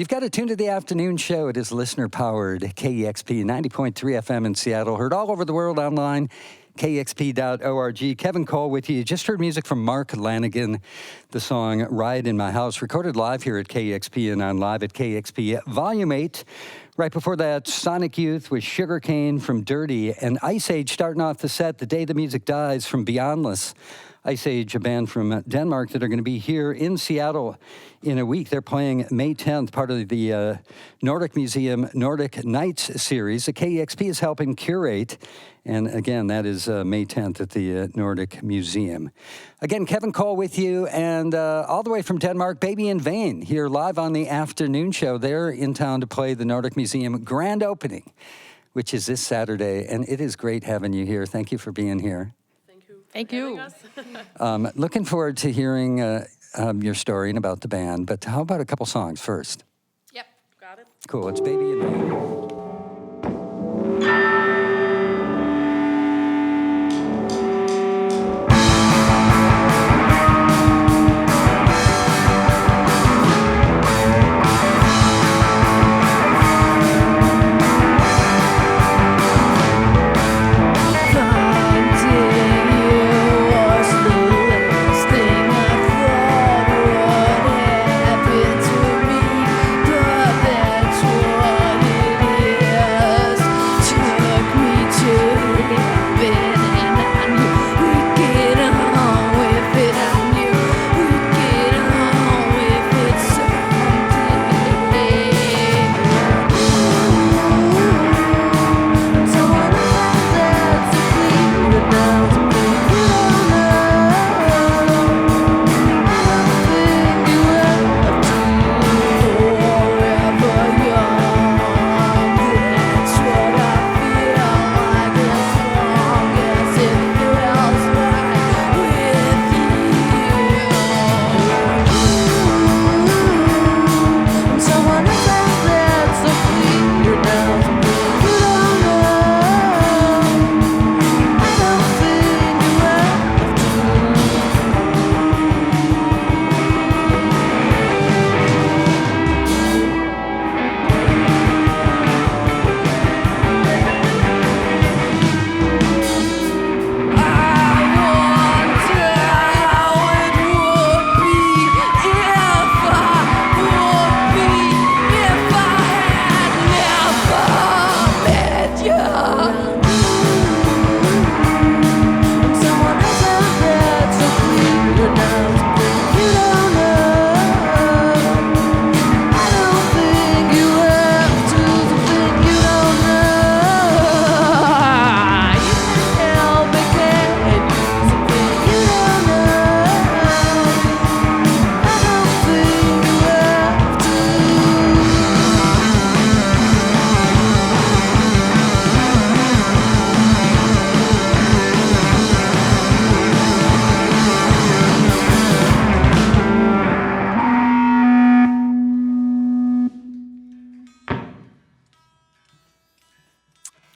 You've got to tune to the afternoon show. It is listener-powered KEXP 90.3 FM in Seattle. Heard all over the world online, KEXP.org. Kevin Cole with you. You just heard music from Mark Lanigan, the song Ride in My House, recorded live here at KEXP and on live at KEXP Volume 8. Right before that, Sonic Youth with Sugarcane from Dirty, and Ice Age starting off the set, The Day the Music Dies from Beyondless. Ice Age, a band from Denmark that are going to be here in Seattle in a week. They're playing May 10th, part of the Nordic Museum Nordic Nights series. The KEXP is helping curate, and again, that is May 10th at the Nordic Museum. Again, Kevin Cole with you, and all the way from Denmark, Baby in Vain, here live on the afternoon show. They're in town to play the Nordic Museum grand opening, which is this Saturday, and it is great having you here. Thank you for being here. Thank you. Looking forward to hearing your story and about the band, but how about a couple songs first? Yep, got it. Cool, it's Baby in Vain.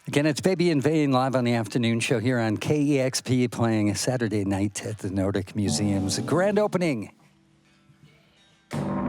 Again, it's Baby in Vain live on the afternoon show here on KEXP, playing Saturday night at the Nordic Museum's grand opening. Yeah.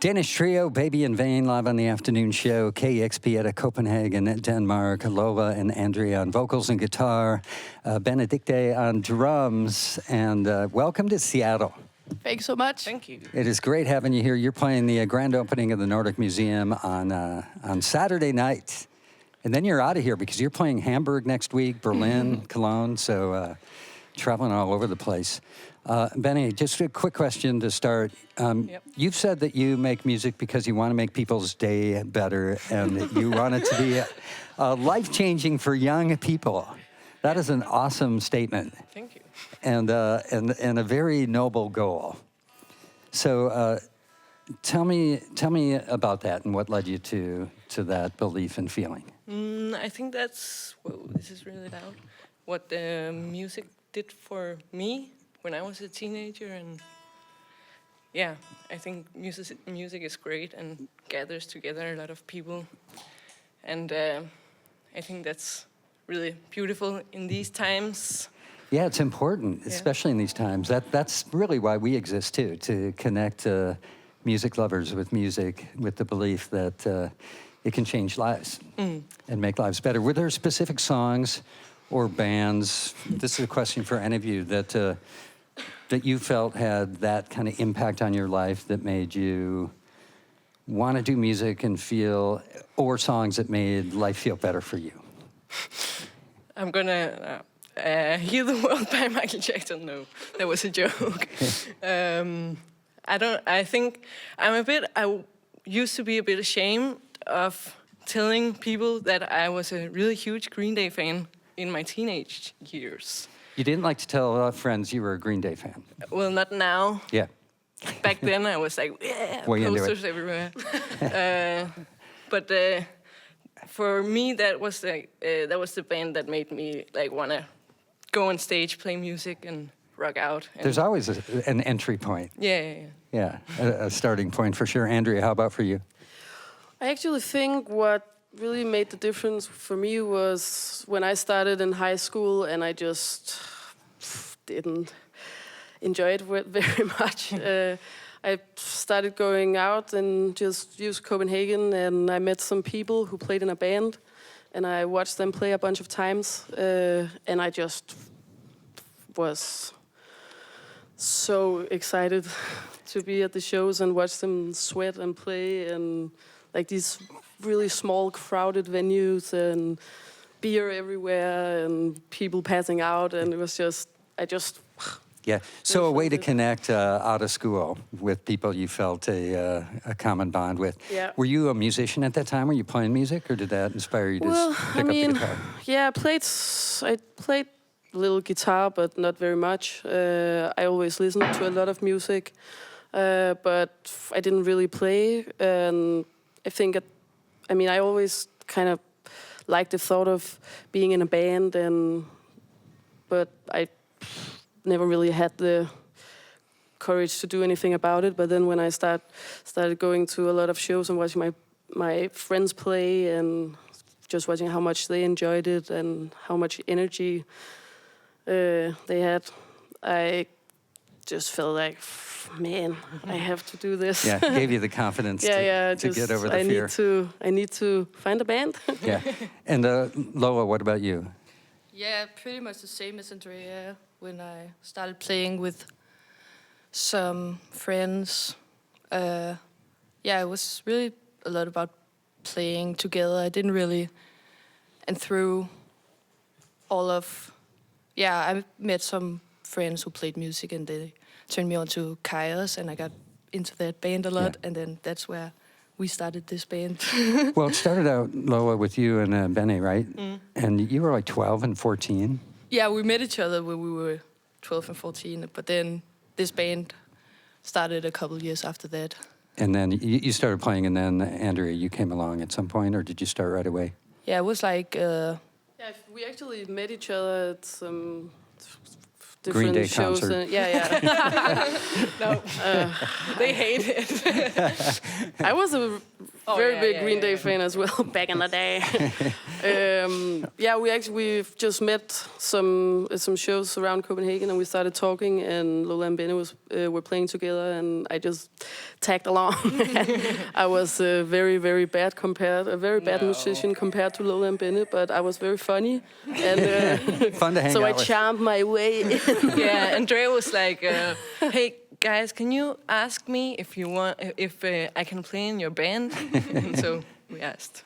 Danish trio, Baby in Vain, live on the afternoon show. KEXP out of Copenhagen, Denmark. Lola and Andrea on vocals and guitar. Benedicte on drums. And welcome to Seattle. Thanks so much. Thank you. It is great having you here. You're playing the grand opening of the Nordic Museum on Saturday night. And then you're out of here because you're playing Hamburg next week, Berlin, Cologne, so traveling all over the place. Benny, just a quick question to start. You've said that you make music because you want to make people's day better and that you want it to be life-changing for young people. That is an awesome statement. Thank you. And a very noble goal. So tell me about that and what led you to that belief and feeling. I think that's, whoa, this is really loud, what music did for me when I was a teenager. And yeah, I think music is great and gathers together a lot of people. And I think that's really beautiful in these times. Yeah, it's important, especially in these times. That's really why we exist too, to connect music lovers with music, with the belief that it can change lives and make lives better. Were there specific songs or bands, this is a question for any of you, that you felt had that kind of impact on your life that made you want to do music and feel, or songs that made life feel better for you? I'm gonna Heal the World by Michael Jackson. No, that was a joke. I think I used to be a bit ashamed of telling people that I was a really huge Green Day fan in my teenage years. You didn't like to tell friends you were a Green Day fan? Well, not now. Yeah. Back then I was like, yeah, posters everywhere. But for me, that was the band that made me like wanna go on stage, play music, and rock out. And there's always an entry point. Yeah, a starting point for sure. Andrea, how about for you? I actually think what really made the difference for me was when I started in high school and I just didn't enjoy it very much. I started going out and just used Copenhagen, and I met some people who played in a band, and I watched them play a bunch of times, and I just was so excited to be at the shows and watch them sweat and play, and like these really small crowded venues and beer everywhere and people passing out, and it was just, Yeah, so a way to connect out of school with people you felt a common bond with. Yeah. Were you a musician at that time? Were you playing music, or did that inspire you to pick up the guitar? Yeah, I played a little guitar, but not very much. I always listened to a lot of music, but I didn't really play. And I think, I always kind of liked the thought of being in a band, but I never really had the courage to do anything about it. But then when I started going to a lot of shows and watching my friends play and just watching how much they enjoyed it and how much energy they had, I just felt like, man, I have to do this. Yeah, gave you the confidence to get over the fear. I need to find a band. Yeah. And Lola, what about you? Yeah, pretty much the same as Andrea. When I started playing with some friends, it was really a lot about playing together. I didn't really, and through all of, I met some friends who played music, and they turned me on to KEXP, and I got into that band a lot, and then that's where we started this band. Well, it started out, Lola, with you and Benny, right? And you were like 12 and 14? Yeah, we met each other when we were 12 and 14, but then this band started a couple years after that. And then you started playing, and then, Andrea, you came along at some point, or did you start right away? Yeah, it was like... we actually met each other at some Green different Day shows. concert. No, they hate it. I was a very big yeah, Green Day fan as well back in the day. We've just met some shows around Copenhagen, and we started talking. And Lola and Benny were playing together, and I just tagged along. I was a very bad musician compared to Lola and Benny, but I was very funny and fun to hang so out I with. charmed my way in. Yeah, Andrea was like, "Hey guys, can you ask me if I can play in your band?" And so we asked.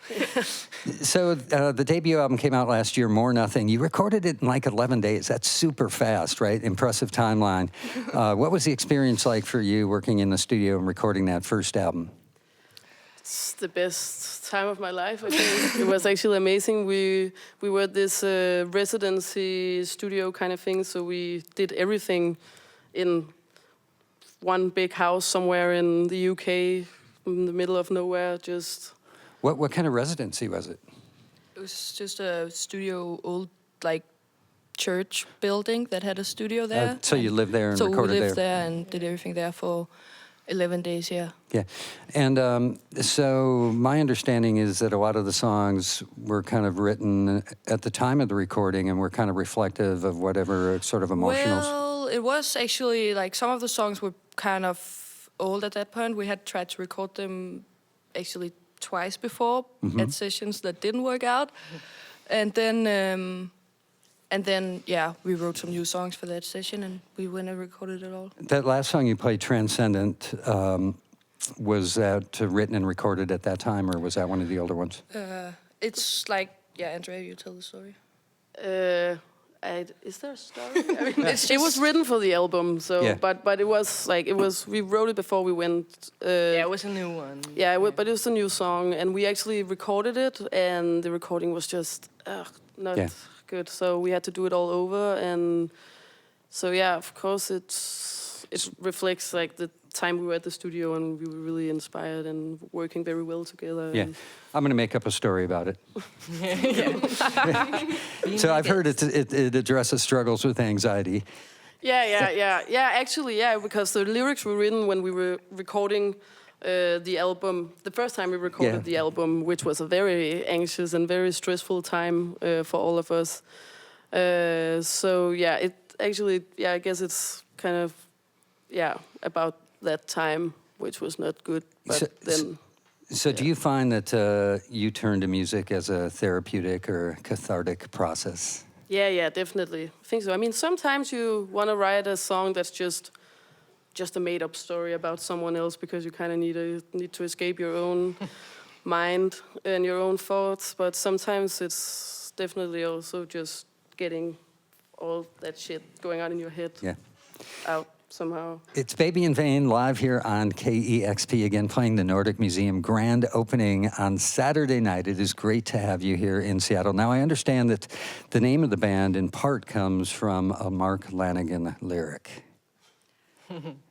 So the debut album came out last year, More Nothing. You recorded it in like 11 days. That's super fast, right? Impressive timeline. What was the experience like for you working in the studio and recording that first album? It's the best time of my life, I think. It was actually amazing. We were at this residency studio kind of thing, so we did everything in one big house somewhere in the UK, in the middle of nowhere, just... What kind of residency was it? It was just a studio, old like church building that had a studio there. So you lived there and so recorded we there? lived there and did everything there for 11 days, yeah. Yeah. And so my understanding is that a lot of the songs were kind of written at the time of the recording and were kind of reflective of whatever sort of emotionals. Well, it was actually like some of the songs were kind of old at that point. We had tried to record them actually twice before at sessions that didn't work out. And then we wrote some new songs for that session, and we went and recorded it all. That last song you played, Transcendent, was that written and recorded at that time, or was that one of the older ones? It's like, yeah, Andrea, you tell the story. Is there a story? I mean, it was written for the album, so Yeah. but it was we wrote it before we went. Yeah, it was a new one. But it was a new song, and we actually recorded it, and the recording was just not good. So we had to do it all over, and so of course it reflects like the time we were at the studio, and we were really inspired and working very well together. Yeah, I'm going to make up a story about it. So I've heard it addresses struggles with anxiety. Actually, because the lyrics were written when we were recording the album, the first time we recorded the album, which was a very anxious and very stressful time for all of us. It actually, I guess it's kind of, about that time, which was not good. But So do you find that you turn to music as a therapeutic or cathartic process? Yeah, definitely. I think so. I mean, sometimes you want to write a song that's just a made-up story about someone else because you kind of need to escape your own mind and your own thoughts. But sometimes it's definitely also just getting all that shit going on in your head out somehow. It's Baby in Vain live here on KEXP, again playing the Nordic Museum grand opening on Saturday night. It is great to have you here in Seattle. Now, I understand that the name of the band in part comes from a Mark Lanegan lyric.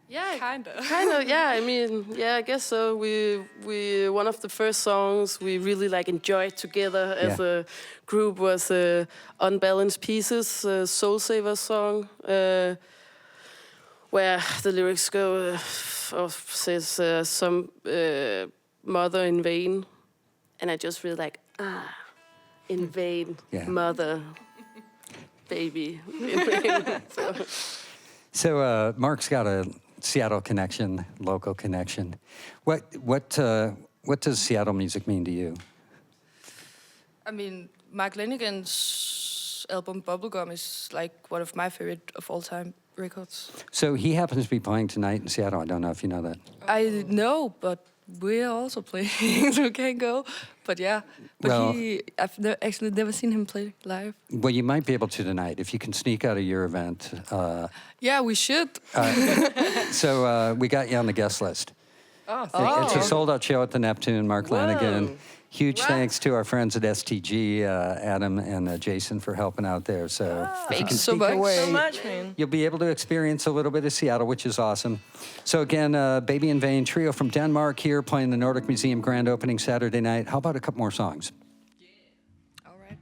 Yeah, kind of. I mean, I guess so. We one of the first songs we really enjoyed together as a group was Unbalanced Pieces, Soul Saver song, where the lyrics go says some mother in vain, and I just really in vain, mother, baby. In vain. So Mark's got a Seattle connection, local connection. What does Seattle music mean to you? I mean, Mark Lanegan's album Bubblegum is like one of my favorite of all time records. So he happens to be playing tonight in Seattle. I don't know if you know that. I know, but we're also playing, so we can't go. But I've actually never seen him play live. Well, you might be able to tonight if you can sneak out of your event. Yeah, we should. So we got you on the guest list. It's a sold-out show at the Neptune. Mark Lanegan. Huge thanks to our friends at STG, Adam and Jason, for helping out there. So if you can so sneak much. away, So much, man. you'll be able to experience a little bit of Seattle, which is awesome. So again, Baby in Vain trio from Denmark here playing the Nordic Museum grand opening Saturday night. How about a couple more songs? All right.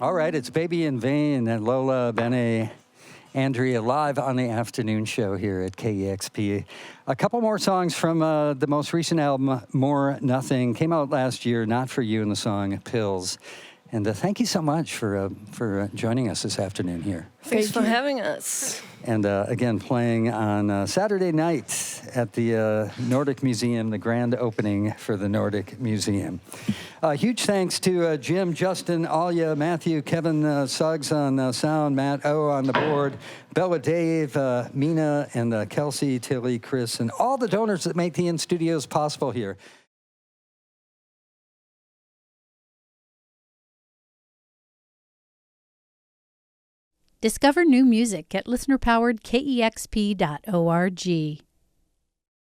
All right, it's Baby in Vain and Lola Bene Andrea live on the afternoon show here at KEXP. A couple more songs from the most recent album, More Nothing, came out last year, Not For You, and the song Pills. And thank you so much for joining us this afternoon here. Thanks for having us. And again, playing on Saturday night at the Nordic Museum, the grand opening for the Nordic Museum. Huge thanks to Jim, Justin, Alaia, Matthew, Kevin, Suggs on sound, Matt O on the board, Bella, Dave, Mina, and Kelsey, Tilly, Chris, and all the donors that make the in-studios possible here. Discover new music at listener-powered KEXP.org.